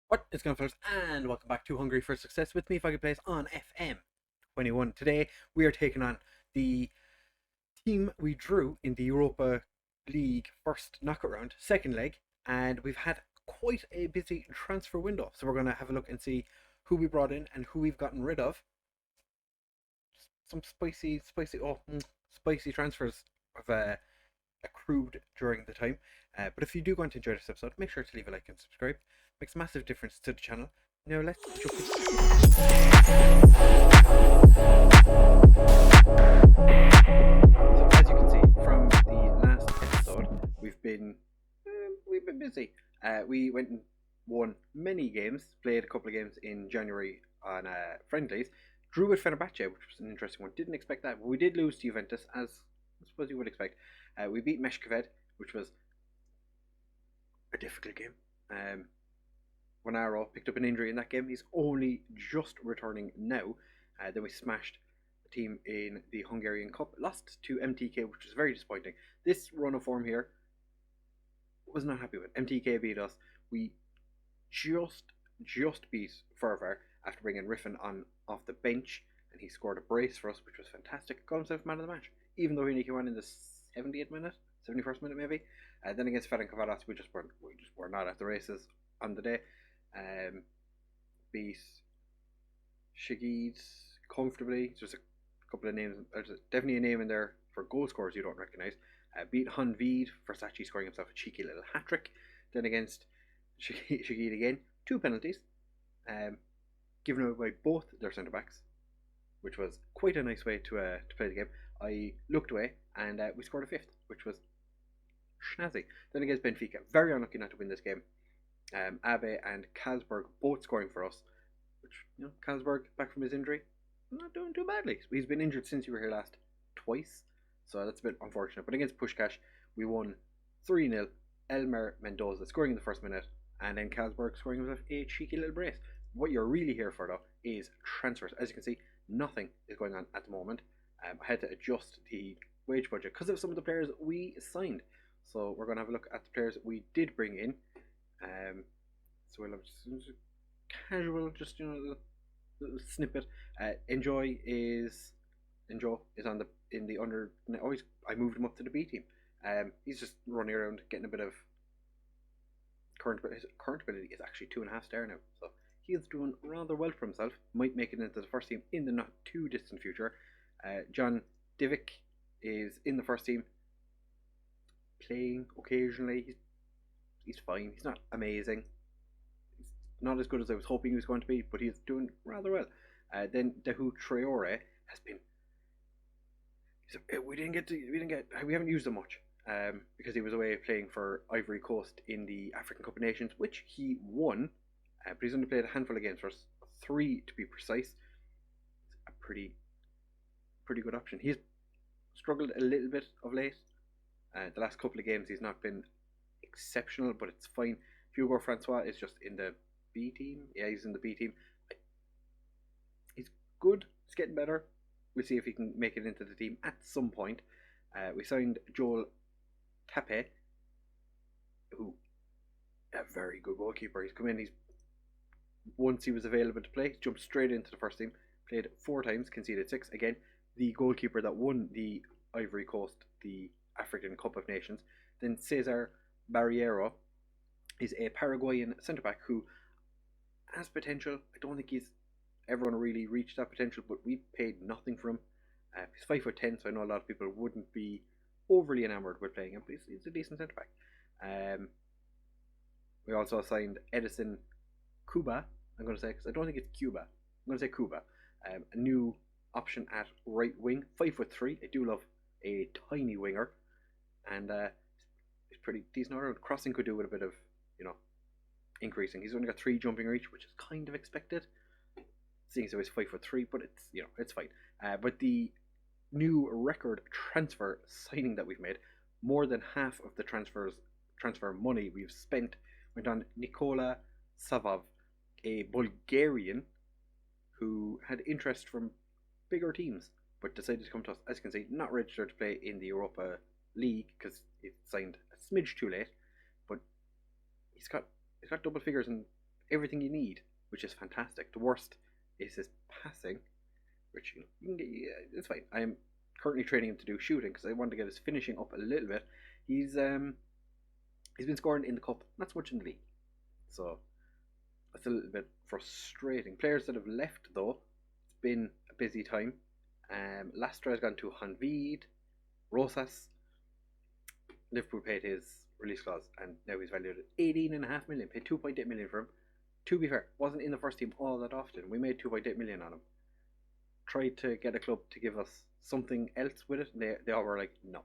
What is going on, fellas? And welcome back to Hungary for Success with me, FoggyPlays on FM21. Today we are taking on the team we drew in the Europa League first knockout round, second leg, and we've had quite a busy transfer window. So we're going to have a look and see who we brought in and who we've gotten rid of. Some spicy transfers have accrued during the time. But if you do want to enjoy this episode, make sure to leave a like and subscribe. Makes a massive difference to the channel. Now let's jump in. So as you can see from the last episode, we've been busy. We went and won many games, played a couple of games in January on friendlies, drew with Fenerbahce, which was an interesting one. Didn't expect that, but we did lose to Juventus, as I suppose you would expect. We beat Meshkoved, which was a difficult game. Wanaro picked up an injury in that game. He's only just returning now. Then we smashed the team in the Hungarian Cup. Lost to MTK, which was very disappointing. This run of form here was not happy with. MTK beat us. We just beat Ferver after bringing Riffin on off the bench, and he scored a brace for us, which was fantastic. Got himself man of the match, even though he only came on in the 78th minute, 71st minute maybe. Then against Ferencváros, we just were not at the races on the day. Beat Shagid comfortably. There's a couple of names. There's definitely a name in there for goal scorers you don't recognise. Beat Hunvid, Versace scoring himself a cheeky little hat trick. Then against Shagid again, 2 penalties, given away by both their centre backs, which was quite a nice way to play the game. I looked away and we scored a 5th, which was snazzy. Then against Benfica, very unlucky not to win this game. Abe and Kasberg both scoring for us, which, Kasberg back from his injury, not doing too badly. He's been injured since you were here last twice, so that's a bit unfortunate. But against Pushkash, we won 3-0. Elmer Mendoza scoring in the first minute, and then Kasberg scoring with a cheeky little brace. What you're really here for, though, is transfers. As you can see, nothing is going on at the moment. I had to adjust the wage budget because of some of the players we signed. So we're going to have a look at the players we did bring in. So we'll have just casual, just little snippet. Enjoy is on the under. Always, I moved him up to the B team. He's just running around getting a bit of his current ability is actually 2.5 star now, so he is doing rather well for himself. Might make it into the first team in the not too distant future. John Divic is in the first team, playing occasionally. He's fine. He's not amazing. He's not as good as I was hoping he was going to be, but he's doing rather well. Then Dehu Traore has been. We haven't used him much because he was away playing for Ivory Coast in the African Cup of Nations, which he won. But he's only played a handful of games for us, 3 to be precise. It's a pretty good option. He's struggled a little bit of late. The last couple of games he's not been exceptional, but it's fine. Hugo Francois is just in the B team. Yeah, he's in the B team. He's good. He's getting better. We'll see if he can make it into the team at some point. We signed Joel Tape, who a very good goalkeeper. He's come in. Once he was available to play, jumped straight into the first team. Played 4 times, conceded 6. Again, the goalkeeper that won the Ivory Coast, the African Cup of Nations. Then Cesar Barriero is a Paraguayan centre back who has potential. I don't think he's ever going to really reach that potential, but we paid nothing for him. He's 5'10", so I know a lot of people wouldn't be overly enamoured with playing him, but he's a decent centre back. We also signed Edison Cuba, I'm going to say, because I don't think it's Cuba. I'm going to say Cuba. A new option at right wing, 5'3". I do love a tiny winger, and he's pretty decent around. Crossing could do with a bit of, increasing. He's only got 3 jumping reach, which is kind of expected, seeing as he's 5'3", but it's fine. But the new record transfer signing that we've made, more than half of the transfer money we've spent went on Nikola Savov, a Bulgarian who had interest from bigger teams, but decided to come to us. As you can see, not registered to play in the Europa League because it signed a smidge too late, but he's got double figures in everything you need, which is fantastic. The worst is his passing, which you can get, yeah, it's fine. I am currently training him to do shooting because I want to get his finishing up a little bit. He's been scoring in the cup, not so much in the league, so that's a little bit frustrating. Players that have left though, it's been a busy time. Lastra has gone to Hanvid, Rosas. Liverpool paid his release clause, and now he's valued at 18.5 million. Paid 2.8 million for him. To be fair, wasn't in the first team all that often. We made 2.8 million on him. Tried to get a club to give us something else with it, and they all were like, no,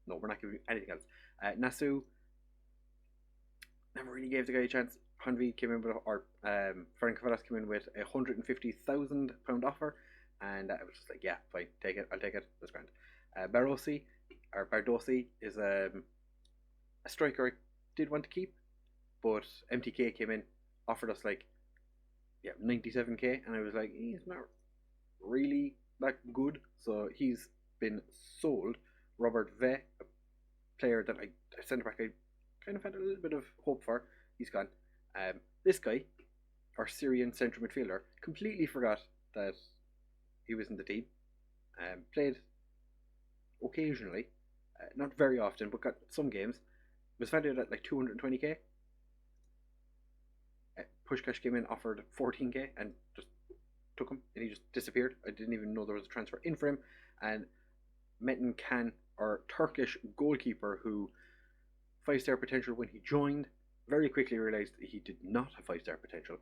we're not giving you anything else. Nasu never really gave the guy a chance. Hanvi came in with, or Ferenc Kavadas came in with £150,000 offer, and I was just like, yeah, fine, take it, I'll take it, that's grand. Bardosi is a striker I did want to keep, but MTK came in, offered us like 97k, and I was like, he's not really that good, so he's been sold. Robert Ve, a player that I centre back I kind of had a little bit of hope for, he's gone. This guy, our Syrian central midfielder, completely forgot that he was in the team. Played occasionally, not very often, but got some games. Was valued at like 220k. Pushkash came in, offered 14k, and just took him, and he just disappeared. I didn't even know there was a transfer in for him. And Metin Can, our Turkish goalkeeper, who 5-star potential when he joined, very quickly realised he did not have 5-star potential.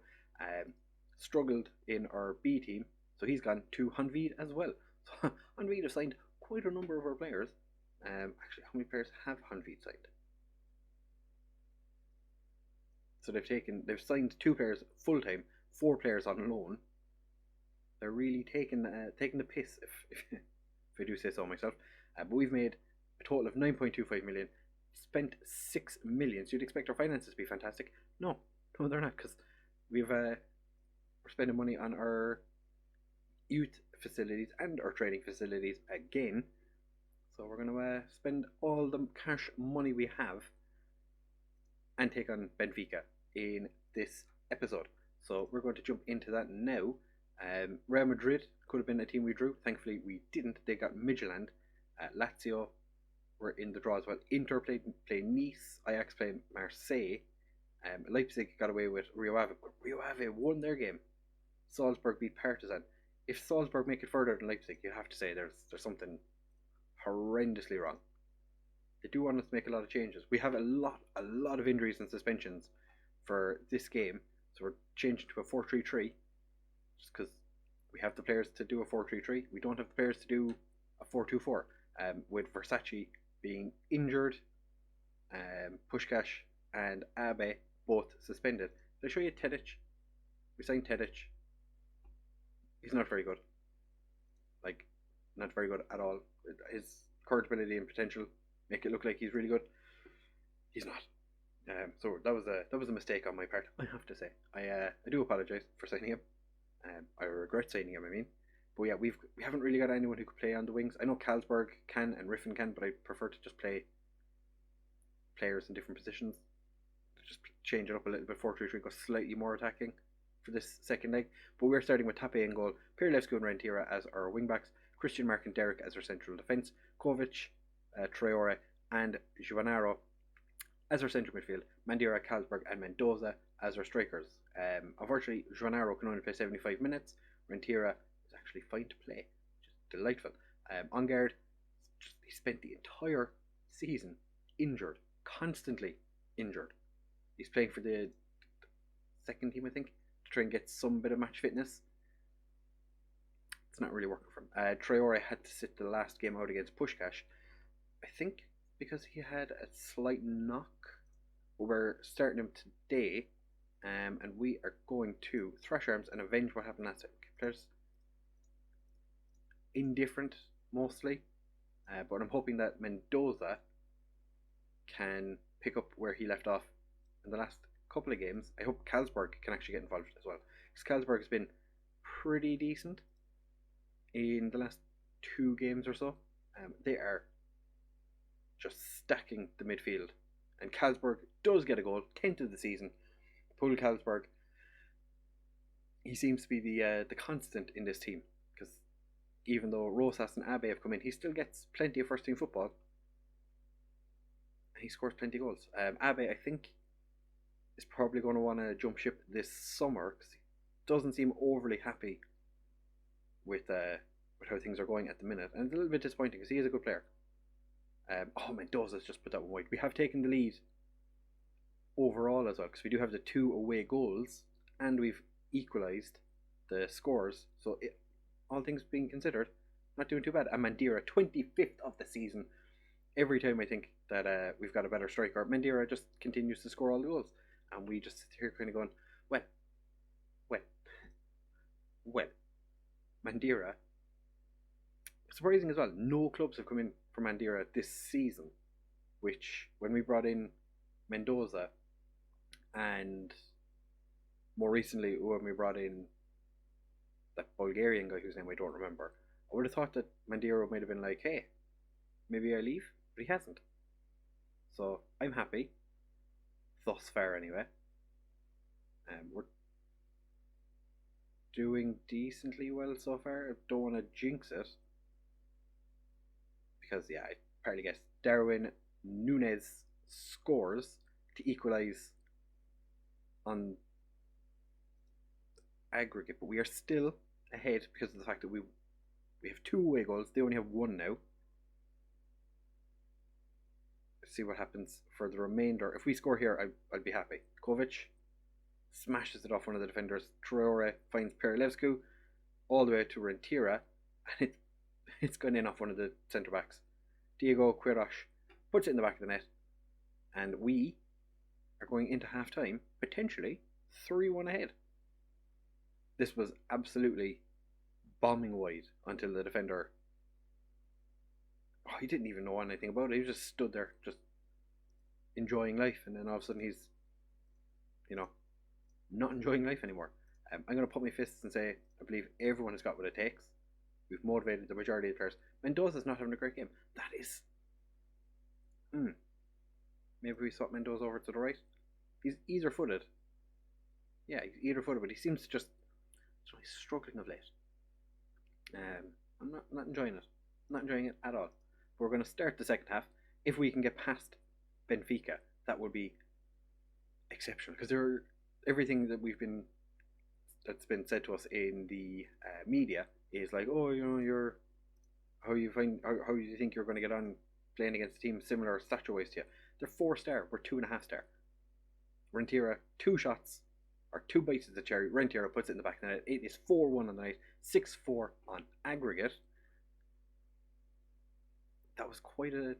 Struggled in our B team, so he's gone to Hanvid as well. So Hanvid have signed quite a number of our players. Actually, how many players have Hanvid signed? So they've signed 2 players full time, 4 players on loan. They're really taking the piss, if I do say so myself. But we've made a total of 9.25 million, spent 6 million. So you'd expect our finances to be fantastic. No, they're not, because we're spending money on our youth facilities and our training facilities again. So we're going to spend all the cash money we have and take on Benfica in this episode. So we're going to jump into that now. Real Madrid could have been a team we drew. Thankfully we didn't. They got Midtjylland. Lazio were in the draw as well. Inter played Nice. Ajax played Marseille. Leipzig got away with Rio Ave, but Rio Ave won their game. Salzburg beat Partizan. If Salzburg make it further than Leipzig, you have to say there's something horrendously wrong. They do want us to make a lot of changes. We have a lot of injuries and suspensions for this game, so we're changing to a 4-3-3 just because we have the players to do a 4-3-3. We don't have the players to do a 4-2-4. With Versace being injured, Puskás and Abe both suspended. Did I show you Tedic? We signed Tedic. He's not very good. Like, not very good at all. His current ability and potential make it look like he's really good. He's not. So that was a mistake on my part, I have to say. I do apologise for signing him. I regret signing him, I mean. But yeah, we haven't really got anyone who could play on the wings. I know Carlsberg can and Riffen can, but I prefer to just play players in different positions. Just change it up a little bit. 4-3-3, go slightly more attacking for this second leg. But we're starting with Tape in goal, Pirlevski and Rentira as our wing backs, Christian Mark and Derek as our central defence, Kovic, Traore and Giovanaro as our central midfield, Mandira, Carlsberg and Mendoza as our strikers. Unfortunately, Giovanaro can only play 75 minutes. Rentira is actually fine to play, which is delightful. On guard, he spent the entire season injured, constantly injured. He's playing for the second team, I think, to try and get some bit of match fitness. It's not really working for him. Traore had to sit the last game out against Puskás, I think, because he had a slight knock. We're starting him today, and we are going to thrash arms and avenge what happened last week. Players indifferent mostly, but I'm hoping that Mendoza can pick up where he left off in the last couple of games. I hope Carlsberg can actually get involved as well, because Carlsberg has been pretty decent in the last 2 games or so. They are just stacking the midfield, and Carlsberg does get a goal, 10th of the season. Pull Carlsberg he seems to be the constant in this team, because even though Rosas and Abe have come in, he still gets plenty of first team football. And he scores plenty of goals. Abe, I think, is probably going to want to jump ship this summer because he doesn't seem overly happy with how things are going at the minute, and it's a little bit disappointing because he is a good player. Mendoza's just put that one wide. We have taken the lead overall as well because we do have the 2 away goals and we've equalised the scores. So all things being considered, not doing too bad. And Mandira, 25th of the season. Every time I think that we've got a better striker, Mandira just continues to score all the goals, and we just sit here kind of going, well, Mandira. Surprising as well, no clubs have come in for Mandira this season, which when we brought in Mendoza and more recently when we brought in that Bulgarian guy whose name I don't remember, I would have thought that Mandira might have been like, hey, maybe I leave, but he hasn't. So I'm happy, thus far anyway. We're doing decently well so far. I don't want to jinx it, because I partly guess Darwin Núñez scores to equalise on aggregate, but we are still ahead because of the fact that we have 2 away goals. They only have 1 now. Let's see what happens for the remainder. If we score here, I'd be happy. Kovic smashes it off one of the defenders. Traore finds Perilevscu all the way to Rentira, and it's gone in off one of the centre backs. Diego Quiroz puts it in the back of the net, and we are going into half time potentially 3-1 ahead. This was absolutely bombing wide until the defender, he didn't even know anything about it. He just stood there just enjoying life, and then all of a sudden he's not enjoying life anymore. I'm going to put my fists and say I believe everyone has got what it takes. We've motivated the majority of the players. Mendoza's not having a great game. That is maybe we swap Mendoza over to the right. He's either footed. Yeah, he's either footed, but he seems to just he's struggling of late. I'm not enjoying it. Not enjoying it at all. But we're going to start the second half. If we can get past Benfica, that would be exceptional, because everything that's been said to us in the media is like, oh, how you think you're going to get on playing against a team similar stature wise to you. They're 4-star, we're 2.5-star. Rentira, 2 shots or 2 bites of the cherry. Rentira puts it in the back of the net. It is 4-1 on the night, 6-4 on aggregate. That was quite a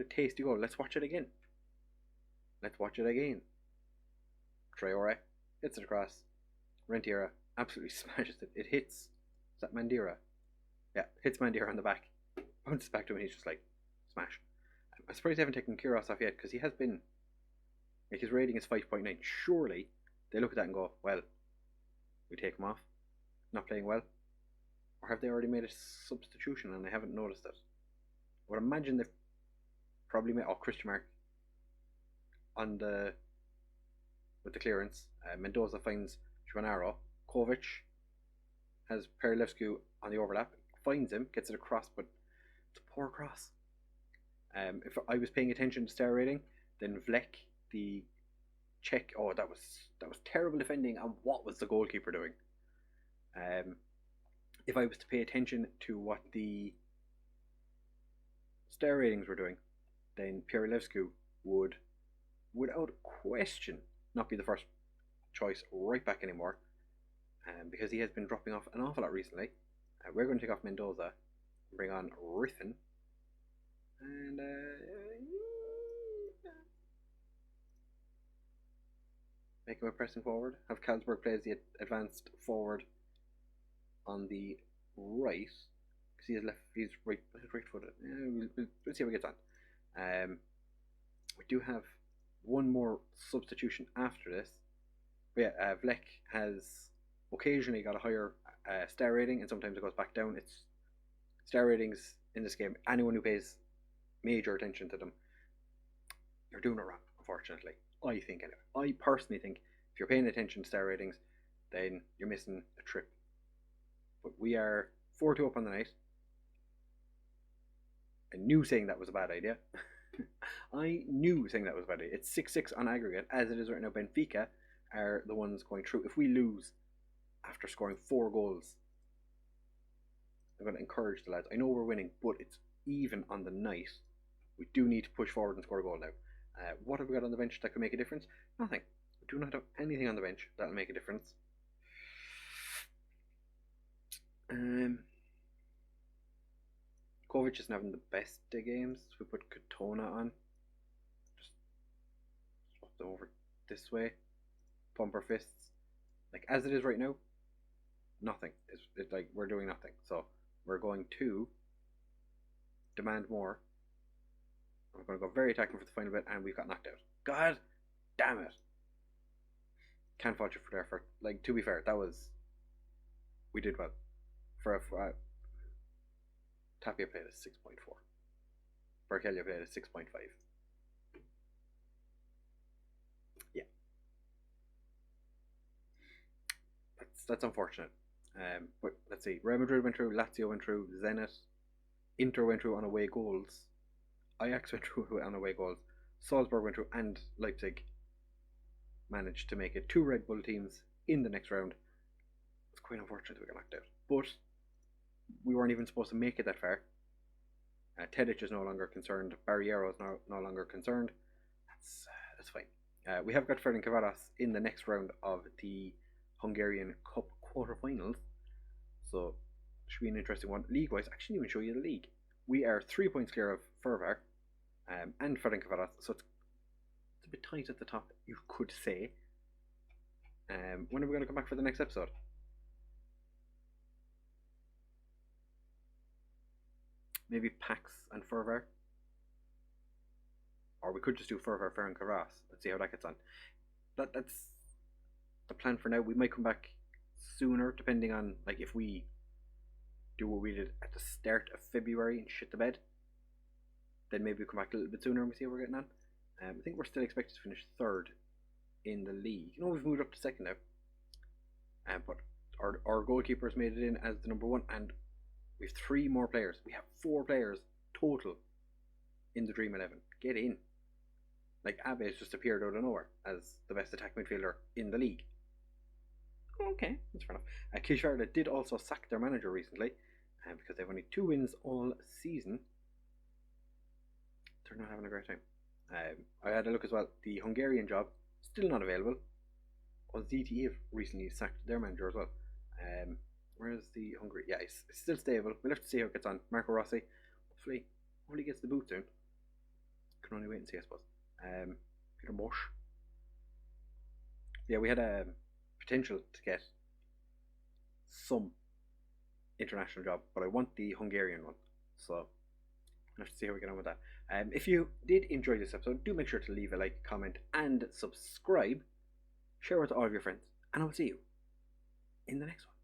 tasty goal. Let's watch it again. Traore hits it across. Rentira absolutely smashes it. It hits. Is that Mandira? Yeah, hits Mandira on the back. Bounces back to him and he's just like, smash. I'm surprised they haven't taken Quiroz off yet, because he has been, his rating is 5.9. Surely they look at that and go, well, we take him off. Not playing well. Or have they already made a substitution and I haven't noticed it? I would imagine they've probably made Christian Mark with the clearance. Mendoza finds Joanaro. Kovic has Perilevscu on the overlap, finds him, gets it across, but it's a poor cross. If I was paying attention to star rating, then Vlek, the Czech, that was terrible defending, and what was the goalkeeper doing? If I was to pay attention to what the star ratings were doing, then Perilevscu would, without question, not be the first choice right back anymore, because he has been dropping off an awful lot recently. We're going to take off Mendoza, bring on Riffin, and make him a pressing forward. Have Carlsberg plays the advanced forward on the right, because he's right footed. We'll see how he gets on. We do have one more substitution after this. But yeah, Vlek has occasionally got a higher star rating, and sometimes it goes back down. It's star ratings in this game. Anyone who pays major attention to them, you're doing it wrong, unfortunately. I personally think if you're paying attention to star ratings, then you're missing a trip. But we are 4-2 up on the night. I knew saying that was a bad idea. I knew saying that was a bad idea. It's 6-6 on aggregate. As it is right now, Benfica are the ones going through. If we lose after scoring 4 goals, I'm going to encourage the lads. I know we're winning, but it's even on the night. We do need to push forward and score a goal now. What have we got on the bench that can make a difference? Nothing. We do not have anything on the bench that will make a difference. Kovac isn't having the best day games. We put Katona on. Just swap them over this way. Pump our fists. Like, as it is right now, nothing. It's like we're doing nothing. So we're going to demand more. We're going to go very attacking for the final bit, and we've got knocked out. God damn it. Can't fault you for the effort. Like, to be fair, we did well. Tapia played a 6.4. Barkelia played a 6.5. Yeah. That's unfortunate. But let's see. Real Madrid went through, Lazio went through, Zenit, Inter went through on away goals, Ajax went through on away goals, Salzburg went through, and Leipzig managed to make it 2 Red Bull teams in the next round. It's quite unfortunate we got knocked out. But we weren't even supposed to make it that far. Tedic is no longer concerned. Barriero is no longer concerned. That's fine. We have got Ferencváros in the next round of the Hungarian Cup quarterfinals. So, should be an interesting one. League-wise, I shouldn't even show you the league. We are 3 points clear of Fervar and Ferencváros, so it's a bit tight at the top, you could say. When are we going to come back for the next episode? Maybe Pax and Fervar? Or we could just do Fervar, Ferencváros. Let's see how that gets on. That's the plan for now. We might come back sooner, depending on like if we do what we did at the start of February and shit the bed. Then maybe we'll come back a little bit sooner and we see how we're getting on. I think we're still expected to finish 3rd in the league. You know, we've moved up to 2nd now. But our goalkeeper's made it in as the number 1, and we have 3 more players. We have 4 players total in the Dream 11. Get in. Like, Abe has just appeared out of nowhere as the best attack midfielder in the league. Okay, that's fair enough. Kisharda did also sack their manager recently, because they've only 2 wins all season. They're not having a great time. I had a look as well. The Hungarian job, still not available. ZTE have recently sacked their manager as well. Where's the Hungary? Yeah, it's still stable. We'll have to see how it gets on. Marco Rossi, hopefully gets the boot soon. Can only wait and see, I suppose. Peter Bosch. Yeah, we had a potential to get some international job, but I want the Hungarian one. So I'll have to see how we get on with that. If you did enjoy this episode, do make sure to leave a like, comment, and subscribe. Share it with all of your friends, and I'll see you in the next one.